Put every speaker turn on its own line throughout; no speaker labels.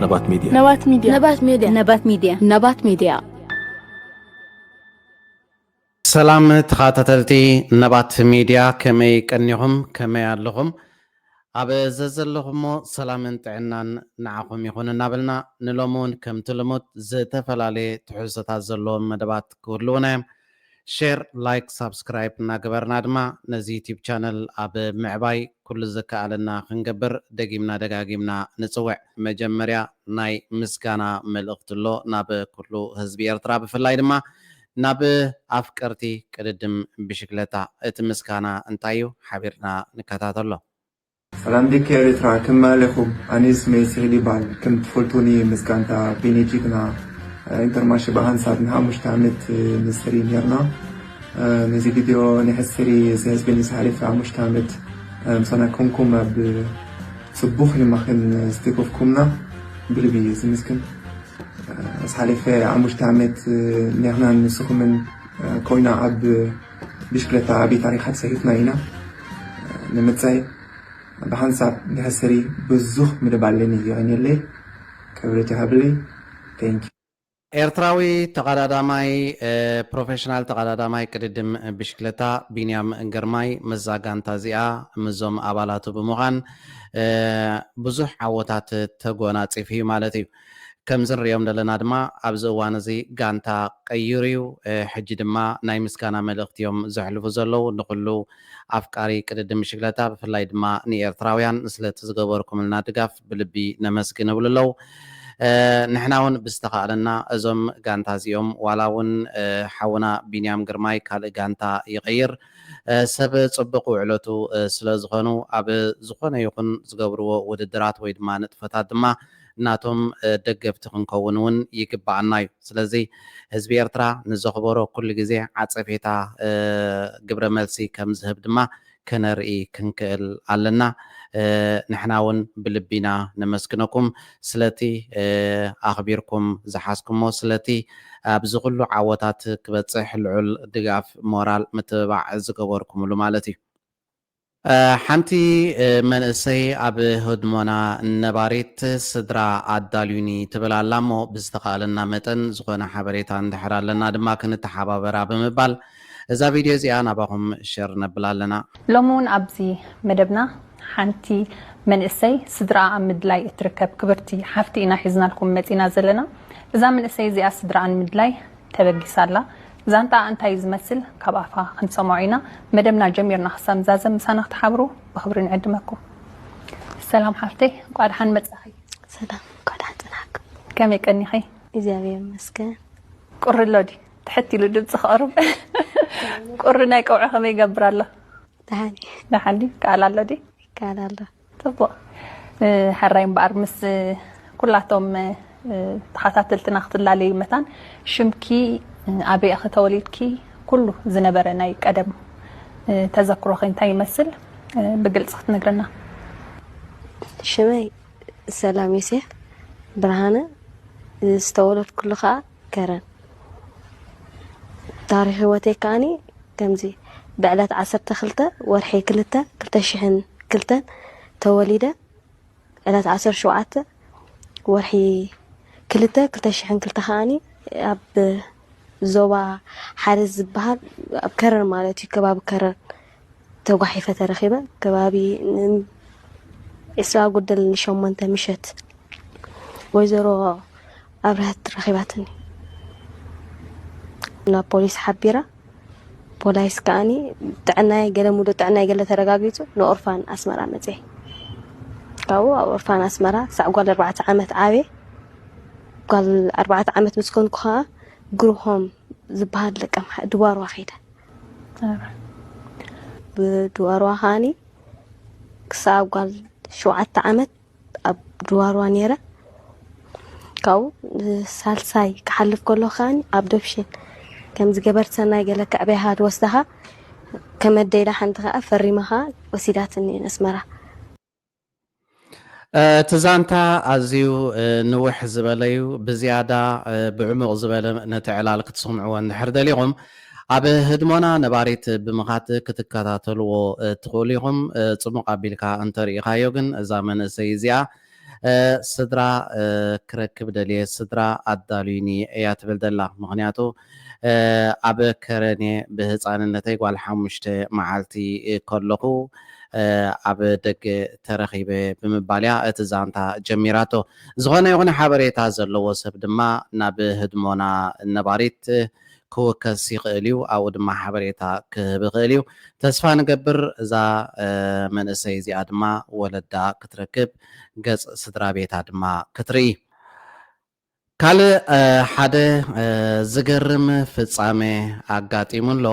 نبات ميديا.
نبات ميديا.
نبات ميديا.
نبات ميديا.
نبات ميديا.
سلام تخاتتلتي نبات ميديا كمي كنيهم كمي اللهم أبي زلهم سلام عنان نعهم يكون نابلنا نلومون كم تلمت زتفلالي تحسة زلهم مدبات كلنا شير لايك سبسكرايب ناقبرنا دما نزي يوتيوب channel أبي معباي كل زكاة لنا خنقبر دقيمنا دقاقيمنا نسوع مجمريا ناي مسكانا ملغت له ناب كله هزبي ارتراب في اللاي دما ناب أفكرتي كردم بشكلتا اتمسكانا انتايو حبيرنا نكتات الله.
سلام ديك يا ريترا كما لكم أنا اسمي سيدي بال كنت فلتوني مسكانتا بينيجيكنا انتر ماشي بهان صارنها مشتعمت نسرين يرنا نزي فيديو نحسري زيز بني سالفة مشتعمت مصانا كمكم بصبوخ لما خن ستيكوفكمنا بلبي زمسكن سالفة مشتعمت نحنا نسخ من كوينا عب بشكلتا عبي تاريخات سيفنا هنا نمتزاي بحنساب نحسري بزوخ مدباليني يعني اللي كبرتي هبلي thank you.
ኤርትራዊ ተቀዳዳማይ ፕሮፌሽናል ተቀዳዳማይ ቅድድም ብሽክለታ ቢንያም ግርማይ መዛጋንታ እዚኣ ምዞም ኣባላቱ ብምዃን ብዙሕ ዓወታት ተጎናፂፍ እዩ ማለት እዩ ከምዚ ንሪኦም ዘለና ድማ ኣብዚ እዋን እዚ ጋንታ ቀይሩ እዩ ሕጂ ድማ ናይ ምስጋና መልእኽቲ እዮም ዘሕልፉ ዘለው ንኩሉ ኣፍቃሪ ቅድድም ብሽክለታ ብፍላይ ድማ ንኤርትራውያን ስለቲ ዝገበርኩምልና ድጋፍ ብልቢ ነመስግን ይብሉ ኣለው نحناون بستقالنا أزم جانتا زيوم ولاون حونا بنيام جرماي كال جانتا يغير سبب صبقوا علتو سلازخنو أب زخنا يكون زجبرو وددرات ويد ما نتفتاد ما ناتهم دقفت خنكونون يكبعناي سلازي حزب إرترا نزخبرو كل جزء عصفيتا جبر ملسي كم زهب دما كنرئي كنكل علنا نحناون بلبينا نمسكنكم سلتي أخبيركم زحاسكم سلتي بزغلو عواتات كبتصح العل دقاف مورال متبع زقبوركم لمالتي حمتي من السي أب هدمونا نباريت صدرا عداليوني تبلا لامو بستقالنا متن زغونا حبريتان دحرالنا دما كنت حبابرا بمبال إذا فيديو زي أنا بهم شير نبلالنا
لومون أبزي مدبنا حنتي من السي صدرا مدلاي اتركب كبرتي حفتي إنا حزنا لكم متينا زلنا إذا من السي زي صدرا مدلاي تبقي سالا إذا أنت يزمثل كبافا خنت سمعينا مدبنا جميرنا خصام زازم مسانا تحبرو بخبرين عدمكم السلام حفتي قاعد حن متسخي
سلام قاعد حنتنحك
كم يكني خي
إزابي مسكن
قر اللودي تحتي لدب تخرب قرنا يقوع خمي يقبر الله دحالي قال الله دي
قال الله
طب حرايم بأرمس كلاتهم تخاتلتنا اختل علي مثلا شمكي أبي أخي توليدكي كله زنبرنا يقدم تذكروا خين تاي يمثل بقلت سخت نقرنا
شمي سلام يسيح برهانة استولت كل خاء كرن تاريخ وتيكاني كمزي بعدات 10 خلطة ورحي كلتا شحن كلتا توليدة بعدات 10 شوعات ورحي كلتا شحن كلتا خاني أب زوبا حارز بهار أب كرر مالتي كباب كرر توقحي فترة رخيبة كبابي إسراء قدل نشوم انت مشت ويزرو أبرهت رخيباتني نا بوليس حبيرة بوليس كاني تعناي قال مودو تعناي قال ترقاقيتو نو أورفان أسمرا متي كاو أورفان أسمرا ساق قال 4 عامات عاوي قال 4 عامات مسكون كها قروهم زبهاد لك دوار واحدة بدوار واحاني ساق قال 7 عامات أب دوار وانيرة كاو سالساي كحلف كله خاني أبدوفشين كم زجبرت سنة قالك أبي هاد وسطها كم الديرة حنتها فريمها وسيداتني نسمرها
تزانتا أزيو نوح زباليو بزيادة بعمق زبالة نتعلال كتسمعوا نحرد لهم أبي هدمونا نباريت بمخات كتكاتاتلو تقوليهم تصمق قبلك أنتر إخايوغن زامن سيزيا ስድራ ክረክብ ደልየ ስድራ ኣዳልዩኒ እያ ትብል ዘላ ምክንያቱ ኣብ ከረኔ ብህፃንነተይ ጓል 5 መዓልቲ ከለኹ ኣብ ደገ ተረኺበ ብምባልያ እቲ ዛንታ ጀሚራቶ ዝኾነ ይኹን ሓበሬታ ዘለዎ ሰብ ድማ ናብ ህድሞና ነባሪት ክውከስ ይኽእል እዩ ኣብኡ ድማ ሓበሬታ ክህብ ይኽእል እዩ ተስፋ ንገብር እዛ መንእሰይ እዚኣ ድማ ወለዳ ክትረክብ ገጽ ስድራ ቤታ ድማ ክትርኢ ካልእ ሓደ ዝገርም ፍጻሜ ኣጋጢሙሎ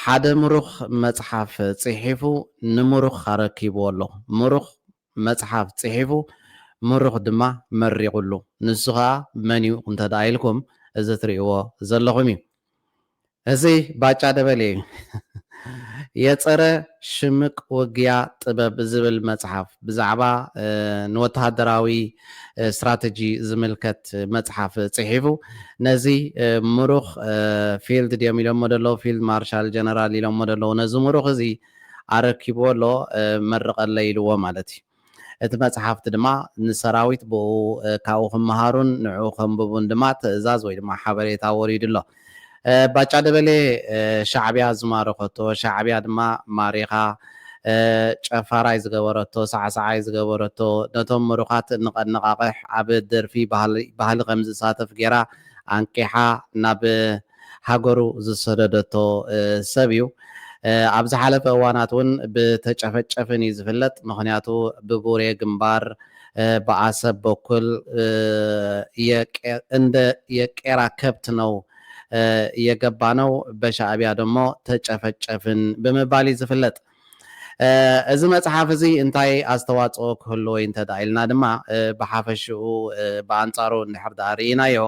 ሓደ ምሩኽ መጽሓፍ ጽሒፉ ንምሩኽ ኣረኪብዎ ኣሎ ምሩኽ መጽሓፍ ጽሒፉ ምሩኽ ድማ መሪቑሉ ንሱ ከዓ መን እዩ እንተዳ ኢልኩም እዚ ትርእይዎ ዘለኹም እዩ እዚ ባጫ ደበሌ የፀረ ሽምቅ ውግያ ጥበብ ዝብል መጽሓፍ ብዛዕባ ንወተሃደራዊ ስትራቴጂ ዝምልከት መጽሓፍ ጽሒፉ ነዚ ምሩኽ ፊልድ ድዮም ኢሎሞ ደለዉ ፊልድ ማርሻል ጀነራል ኢሎሞ ደለዉ ነዚ ምሩኽ እዚ ኣረኪብዎ ኣሎ መርቐለ ኢልዎ ማለት እዩ እቲ መጽሓፍቲ ድማ ንሰራዊት ብኡ ካብኡ ክመሃሩን ንዕኡ ከንብቡን ድማ ትእዛዝ ወይ ድማ ሓበሬታ ወሪዱ ኣሎ ባጫ ደበሌ ሻዕብያ ዝማረኸቶ ሻዕብያ ድማ ማሪኻ ጨፋራይ ዝገበረቶ ሳዕሳዓይ ዝገበረቶ ነቶም ምሩኻት ንቐነቓቕሕ ኣብ ደርፊ ባህሊ ከም ዝሳተፍ ጌራ ኣንቂሓ ናብ ሃገሩ ዝሰደደቶ ሰብ እዩ ኣብ ዝሓለፈ እዋናት እውን ብተጨፈጨፍን እዩ ዝፍለጥ ምክንያቱ ብቡሬ ግንባር በአሰብ በኩል እንደ የቄራ ከብት ነው የገባ ነው በሻዕቢያ ደግሞ ተጨፈጨፍን በመባል ዝፍለጥ እዚ መጽሓፍ እዚ እንታይ ኣስተዋጽኦ ክህልዎ እንተዳ ኢልና ድማ ብሓፈሽኡ በኣንጻሩ እንድሕር ዳርኢናዮ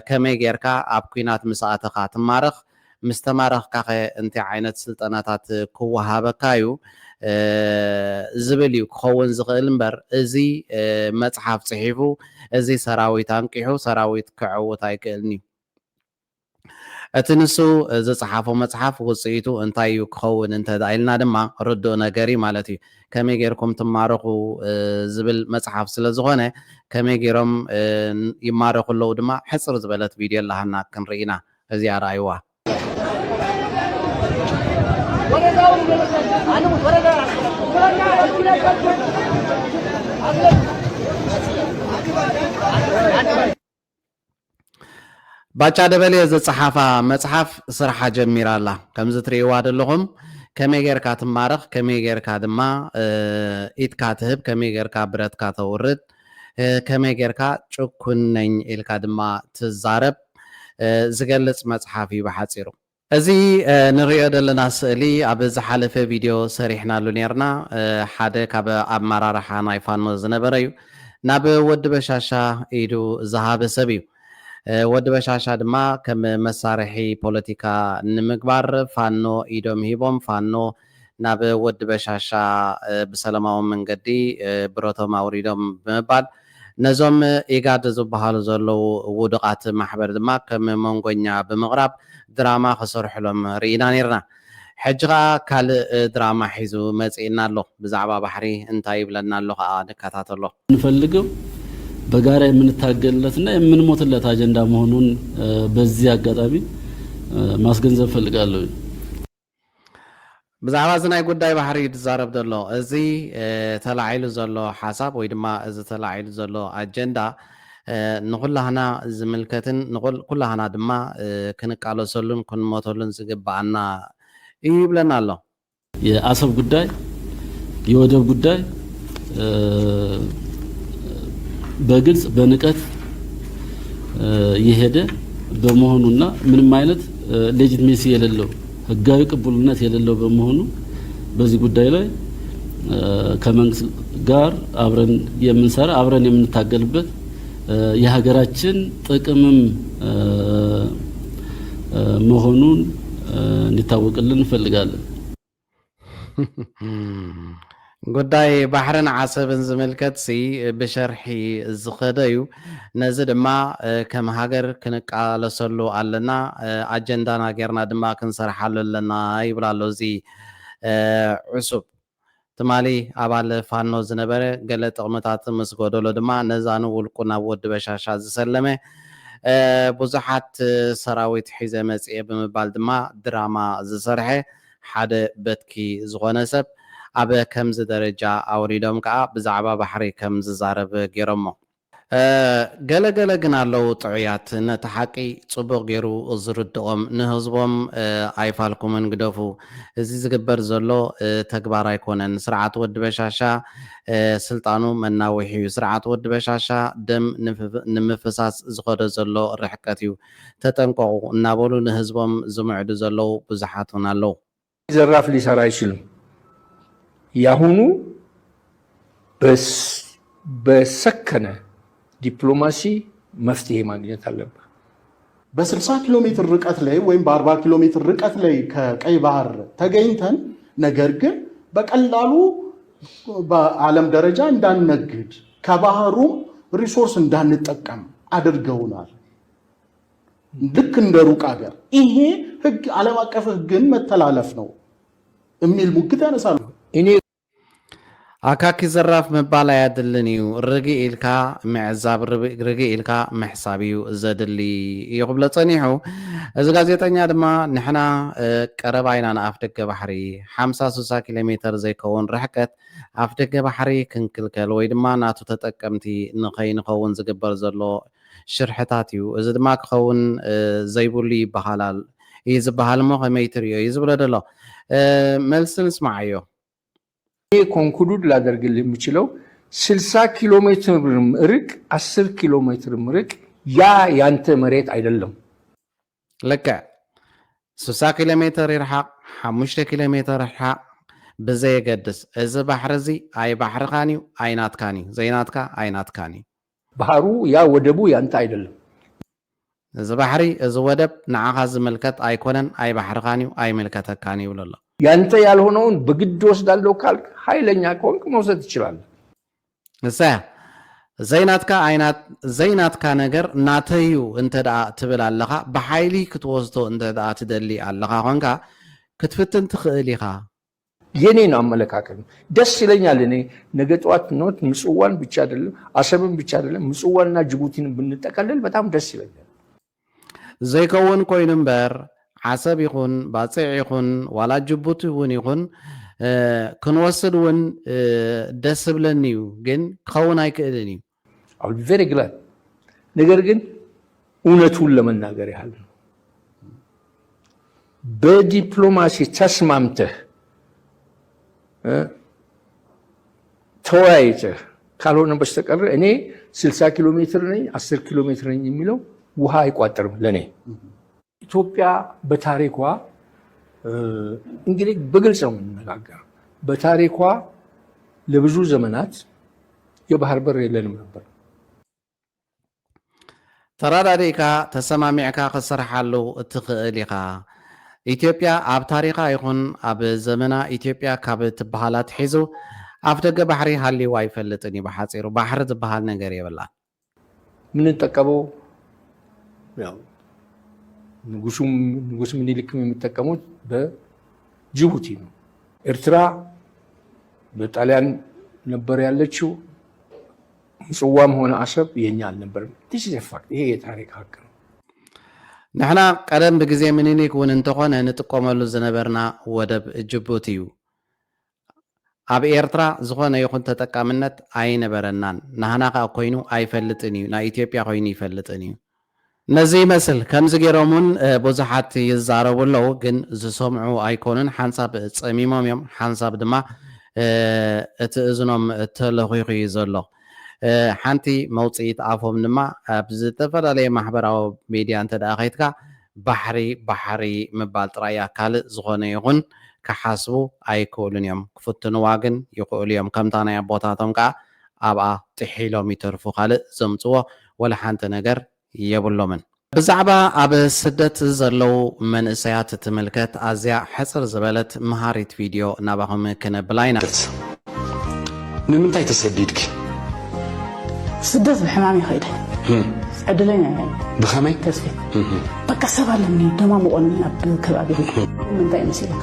ከመይ ጌርካ ኣብ ኩናት ምስኣተኻ ትማረኽ ምስ ተማረኽካ እንታይ ዓይነት ስልጠናታት ክወሃበካ እዩ ዝብል እዩ ክኸውን ዝኽእል እምበር እዚ መጽሓፍ ጽሒፉ እዚ ሰራዊት አንቂሑ ሰራዊት ክዕውት ኣይክእልኒ እቲ ንሱ ዝጽሓፎ መጽሓፍ ውጽኢቱ እንታይ እዩ ክኸውን እንተዳ ኢልና ድማ ርዱእ ነገር ማለት እዩ ከመይ ጌርኩም ትማረኹ ዝብል መጽሓፍ ስለ ዝኾነ ከመይ ጌሮም ይማረኹ ኣለዉ ድማ ሕፅር ዝበለት ቪድዮ ኣለሃና ክንርኢና እዚኣ ረኣይዋ ባጫ ደበሌ ዘጸሓፋ መጽሓፍ ስርሓ ጀሚራ ኣላ ከምዚ ትርእይዋ ዘለኹም ከመይ ጌርካ ትማረኽ ከመይ ጌርካ ድማ ኢትካ ትህብ ከመይ ጌርካ ብረትካ ተውርድ ከመይ ጌርካ ጭኩን ነኝ ኢልካ ድማ ትዛረብ ዝገልጽ መጽሓፍ እዩ ብሓጺሩ እዚ ንሪኦ ዘለና ስእሊ ኣብ ዝሓለፈ ቪድዮ ሰሪሕናሉ ነርና ሓደ ካብ ኣመራርሓ ናይ ፋኖ ዝነበረ እዩ ናብ ወዲ በሻሻ ኢዱ ዝሃበ ሰብ እዩ ወዲ በሻሻ ድማ ከም መሳርሒ ፖለቲካ ንምግባር ፋኖ ኢዶም ሂቦም ፋኖ ናብ ወዲ በሻሻ ብሰላማዊ መንገዲ ብረቶም ኣውሪዶም ብምባል ነዞም ኢጋድ ዝበሃሉ ዘለዉ ውድቃት ማሕበር ድማ ከም መንጎኛ ብምቕራብ ድራማ ክሰርሕሎም ርኢና ነርና ሕጂ ከዓ ካልእ ድራማ ሒዙ መፂእና ኣሎ ብዛዕባ ባሕሪ እንታይ ይብለና ኣሎ ከዓ ንከታተሎ
ንፈልገው በጋራ የምንታገልለትና የምንሞትለት አጀንዳ መሆኑን በዚህ አጋጣሚ ማስገንዘብ ፈልጋለሁ
ብዛዕባ ዝናይ ጉዳይ ባሕሪ ትዛረብ ዘሎ እዚ ተላዒሉ ዘሎ ሓሳብ ወይ ድማ እዚ ተላዒሉ ዘሎ አጀንዳ ንኩላህና ዝምልከትን ኩላህና ድማ ክንቃለሰሉን ክንሞተሉን ዝግባአና እዩ ይብለና ኣሎ
የአሰብ ጉዳይ የወደብ ጉዳይ በግልጽ በንቀት የሄደ በመሆኑና ምንም አይነት ሌጂቲሜሲ የሌለው ህጋዊ ቅቡልነት የሌለው በመሆኑ በዚህ ጉዳይ ላይ ከመንግስት ጋር አብረን የምንሰራ አብረን የምንታገልበት የሀገራችን ጥቅምም መሆኑን እንዲታወቅልን እንፈልጋለን
ጉዳይ ባሕርን ዓሰብን ዝምልከት ብሸርሒ ዝኸደ እዩ ነዚ ድማ ከም ሃገር ክንቃለሰሉ ኣለና ኣጀንዳና ጌርና ድማ ክንሰርሓሉ ኣለና ይብላ ኣሎ እዚ ዕሱብ ትማሊ አባል ፋኖ ዝነበረ ገለ ጥቕምታት ምስ ጎደሎ ድማ ነዛኑ ውልቁ ናብ ወዲ በሻሻ ዝሰለመ ብዙሓት ሰራዊት ሒዘ መጽኤ ብምባል ድማ ድራማ ዝሰርሐ ሓደ በትኪ ዝኾነ ሰብ ኣብ ከምዚ ደረጃ ኣውሪዶም ከዓ ብዛዕባ ባሕሪ ከም ዝዛረብ ገይሮሞ ገለገለ ግን ኣለው ጥዑያት ነቲ ሓቂ ጽቡቕ ገይሩ ዝርድኦም ንህዝቦም ኣይፋልኩምን ግደፉ እዚ ዝግበር ዘሎ ተግባር ኣይኮነን ስርዓት ወዲ በሻሻ ስልጣኑ መናዊሕ እዩ ስርዓት ወዲ በሻሻ ደም ንምፍሳስ ዝኸደ ዘሎ ርሕቀት እዩ ተጠንቀቑ እናበሉ ንህዝቦም ዝምዕዱ ዘለው ብዙሓት ውን ኣለው
ዘራፍ ሊሰራ አይችልም ያሁኑ በሰከነ ዲፕሎማሲ መፍትሄ ማግኘት አለበት
በ60 ኪሎ ሜትር ርቀት ላይ ወይም በ40 ኪሎ ሜትር ርቀት ላይ ከቀይ ባህር ተገኝተን ነገር ግን በቀላሉ በዓለም ደረጃ እንዳንነግድ ከባህሩ ሪሶርስ እንዳንጠቀም አድርገውናል ልክ እንደ ሩቅ ሀገር ይሄ ህግ ዓለም አቀፍ ህግን መተላለፍ ነው የሚል ሙግት ያነሳሉ
እኔ
ኣካኪ ዘራፍ ምባል ኣያድልን እዩ ርጊ ኢልካ ምዕዛብ ርጊ ኢልካ ምሕሳብ እዩ ዘድሊ ይኽብሎ ጸኒሑ እዚ ጋዜጠኛ ድማ ንሕና ቀረባ ኢና ንኣፍ ደገ ባሕሪ 50-60 ኪሎ ሜትር ዘይከውን ርሕቀት ኣፍ ደገ ባሕሪ ክንክልከል ወይ ድማ ናቱ ተጠቀምቲ ንኸይንኸውን ዝግበር ዘሎ ሽርሕታት እዩ እዚ ድማ ክኸውን ዘይብሉ ይበሃላል እዩ ዝበሃል እሞ ከመይ ትርእዮ እዩ ዝብሎ ደሎ መልሲ ንስማዓዮ
ኮንክሉድ ላደርግልህ የምችለው 60 ኪሎ ሜትር ርቅ 10 ኪሎ ሜትር ርቅ ያ ያንተ መሬት አይደለም
ለካ 60 ኪሎ ሜትር ይርሓቅ 5 ኪሎ ሜትር ይርሓቅ ብዘየገድስ እዚ ባሕሪ እዚ ኣይ ባሕርኻን እዩ ኣይናትካን እዩ ዘይናትካ ኣይናትካን እዩ
ባህሩ ያ ወደቡ ያንተ አይደለም
እዚ ባሕሪ እዚ ወደብ ንዓኻ ዝምልከት ኣይኮነን ኣይ ባሕርኻን እዩ ኣይምልከተካን እዩ ብሎ
ያንተ ያልሆነውን በግድ ወስዳለው ካልክ ኃይለኛ ከሆንክ መውሰድ ትችላለህ
እሳ ዘይናትካ አይናት ዘይናትካ ነገር ናተዩ እንተዳ ትብል ኣለኻ በኃይሊ ክትወስዶ እንተዳ ትደሊ ኣለኻ ኾንካ ክትፍትን ትኽእል ኢኻ
የኔን አመለካከት ደስ ይለኛል እኔ ነገ ጠዋት ኖት ምጽዋን ብቻ አይደለም አሰብን ብቻ አይደለም ምጽዋንና ጅቡቲን ብንጠቀልል በጣም ደስ ይለኛል
ዘይከውን ኮይንም በር ዓሰብ ይኹን ባጽዕ ይኹን ዋላ ጅቡቲ ይኹን ይኹን ክንወስድ ውን ደስ ብለኒ እዩ ግን ክኸውን ኣይክእልን እዩ
I'll be very glad ነገር ግን እውነቱን ለመናገር ያህል ነው በዲፕሎማሲ ተስማምተህ ተወያይተህ ካልሆነ በስተቀር እኔ 60 ኪሎ ሜትር ነኝ 10 ኪሎ ሜትር ነኝ የሚለው ውሃ አይቋጠርም ለኔ ኢትዮጵያ በታሪኳ እንግዲህ በግልጽ ነው የምንነጋገር በታሪኳ ለብዙ ዘመናት የባህር በር የለንም ነበር
ተራዳዲካ ተሰማሚዕካ ክሰርሓሉ እትኽእል ኢኻ ኢትዮጵያ ኣብ ታሪኻ ይኹን ኣብ ዘመና ኢትዮጵያ ካብ ትበሃላት ሒዙ ኣፍ ደገ ባሕሪ ሃልይዋ ኣይፈልጥን እዩ ብሓፂሩ ባሕሪ ዝበሃል ነገር የብላን
ምንጠቀመው ያው ንጉስ ምኒልክም የሚጠቀሙት በጅቡቲ ነው ኤርትራ በጣሊያን ነበር ያለችው ምጽዋም ሆነ አሰብ የኛ አልነበረም this is a fact ይሄ የታሪክ ሀቅ ነው
ንሕና ቀደም ብግዜ ምኒልክ ውን እንተኾነ ንጥቀመሉ ዝነበርና ወደብ ጅቡቲ እዩ ኣብ ኤርትራ ዝኾነ ይኹን ተጠቃምነት ኣይነበረናን ናህና ከዓ ኮይኑ ኣይፈልጥን እዩ ናይ ኢትዮጵያ ኮይኑ ይፈልጥን እዩ ነዚ ይመስል ከምዚ ገይሮምን ብዙሓት ይዛረቡ ኣለው ግን ዝሰምዑ ኣይኮኑን ሓንሳብ ፀሚሞም እዮም ሓንሳብ ድማ እቲ እዝኖም ተለኺኹ እዩ ዘሎ ሓንቲ መውፅኢት ኣፎም ድማ ኣብ ዝተፈላለየ ማሕበራዊ ሚድያ እንተደኣ ከይትካ ባሕሪ ምባል ጥራይ ካልእ ዝኾነ ይኹን ክሓስቡ ኣይክእሉን እዮም ክፍትንዋ ግን ይኽእሉ እዮም ከምታ ናይ ኣቦታቶም ከዓ ኣብኣ ጥሒሎም ይተርፉ ካልእ ዘምፅዎ ወላ ሓንቲ ነገር የብሎምን ብዛዕባ ኣብ ስደት ዘለው መንእሰያት ትምልከት ኣዝያ ሕፅር ዝበለት መሃሪት ቪድዮ ናባኹም ክነብላ ኢና
ንምንታይ ተሰዲድክ
ስደት ብሕማም ይኸይደ ዕድለኛ እየ
ብኸመይ
ተስፊት በቃ ሰብ ኣለኒ ደማምቆኒ ኣብ ከባቢ ምንታይ መሲልካ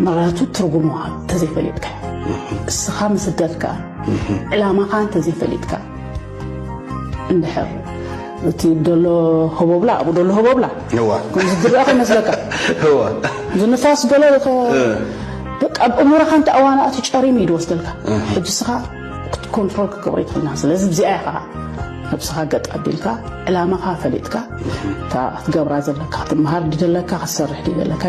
ምክንያቱ ትርጉሙ ተዘይፈሊጥካ السخام سدتك علامة أنت زي فليتك اندحر تدلو هبوبلا أبو دلو هبوبلا
هو
كنت تدري أخي مسلك
هو
زنفاس دلو بك أب أمورك أنت أوانا أتشاري ميد وصلك بجسها كنترول كبريت الناس لازم زيها بصها قد قبلك علامة فليتك تقبر زلك تمهار دلك خسرح دلك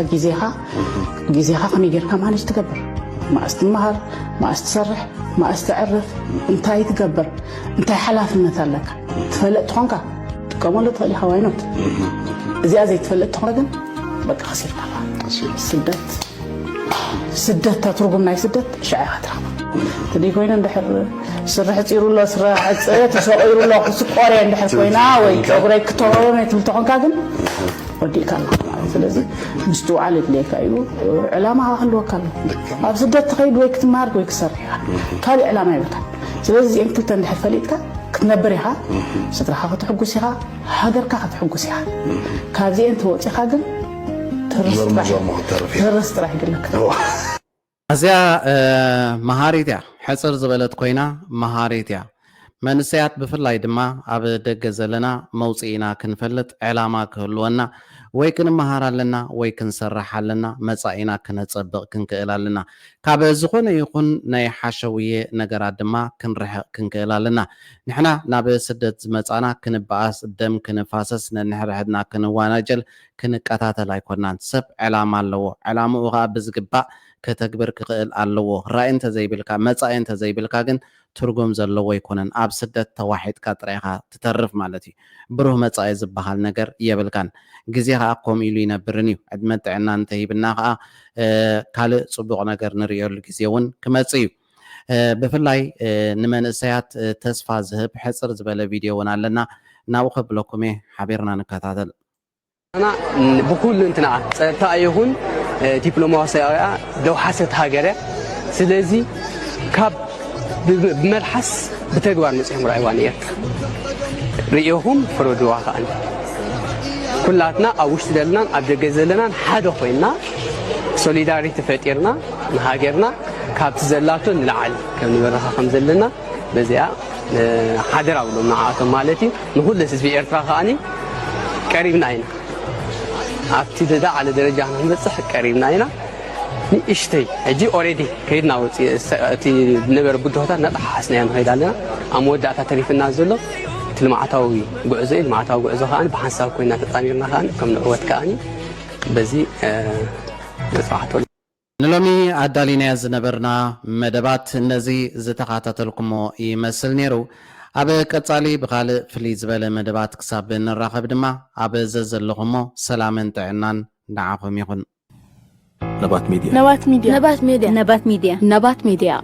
جزيها خمي غيرك ما نش تقبر ما استمهر ما استسرح ما استعرف انت يتقبر انت حلافنة لك تفلت تخونك تقوم له تخلي حوينات زي تفلت تخونك بقى خسرت سدت تترقم ناي سدت شعيها ترقم تدي كوينا ندحر سرح تصيروا له سرح تسوقوا له سقوري ندحر كوينا وي كبريك تورو ما تلتقون كاغن ودي كان ስለዚህ ምስቱ ዓለት ለካ እዩ ዕላማ ሃልወካ ኣብ ስደት ትኸይድ ወይ ክትማር ወይ ክሰርሕ ካልእ ዕላማ ይብልካ ስለዚህ እንክልተ እንድሕር ፈሊጥካ ክትነብር ኢኻ ስድራኻ ክትሕጉስ ኢኻ ሃገርካ ክትሕጉስ ኢኻ ካብዚአን ተወፂኻ ግን ትርስ ጥራሕ ይግለካ
እዚኣ መሃሪት እያ ሕፅር ዝበለት ኮይና መሃሪት እያ መንስያት ብፍላይ ድማ ኣብ ደገ ዘለና መውፅኢና ክንፈልጥ ዕላማ ክህልወና ወይ ክንመሃር ኣለና ወይ ክንሰርሕ ኣለና መጻኢና ክነፀብቕ ክንክእል ኣለና ካብ ዝኾነ ይኹን ናይ ሓሸውዬ ነገራት ድማ ክንርሕቕ ክንክእል ኣለና ንሕና ናብ ስደት ዝመፃና ክንበኣስ ደም ክንፋሰስ ነንሕርሕድና ክንዋናጀል ክንቀታተል ኣይኮናን ሰብ ዕላማ ኣለዎ ዕላምኡ ከዓ ብዝግባእ ከተግብር ክኽእል ኣለዎ ራእይ እንተዘይብልካ መጻኢ እንተዘይብልካ ግን ትርጉም ዘለዎ ይኮነን ኣብ ስደት ተዋሒድካ ጥራይኻ ትተርፍ ማለት እዩ ብሩህ መጻኢ ዝበሃል ነገር የብልካን ግዜ ከዓ ከምኡ ኢሉ ይነብርን እዩ ዕድመ ጥዕና እንተሂብና ከዓ ካልእ ፅቡቕ ነገር ንሪኦሉ ግዜ እውን ክመፅእ እዩ ብፍላይ ንመንእሰያት ተስፋ ዝህብ ሕፅር ዝበለ ቪድዮ እውን ኣለና ናብኡ ከብለኩም እየ ሓቢርና ንከታተል
أنا بكل انتنا تأيهون دبلوماسية لو حسيت هاجرة سلزي كاب بملحس بتجوار مسهم رأيوانيات ريهم فرودوا عن كلاتنا أوش دلنا عبد الجزلنا حدا خوينا سوليداري تفتيرنا نهاجرنا كاب زلاتون لعل كم نبرها خمس زلنا بزيا حاضر أولو معاتهم مالتي نقول لسه في إرتراخ عني قريب ناينا عبتي دا على درجة عن بصح قريبنا هنا اشتي اجي اوريدي كيدنا تي نبر بدوتا نطح حسنا نهيدالنا اموداتا تريفنا زلو تلمعتاوي غعزي المعتاوي غعزو خان بحساب كوينا تطانيرنا خان كم نقوت كاني بزي نصحتو
نلومي عدالينا زنبرنا مدبات نزي زتخاتتلكم يمثل نيرو ኣብ ቀጻሊ ብኻልእ ፍልይ ዝበለ መደባት ክሳብ ንራኸብ ድማ ኣብ ዘዘለኹሞ ሰላምን ጥዕናን ንዓኹም ይኹን
نبات ميديا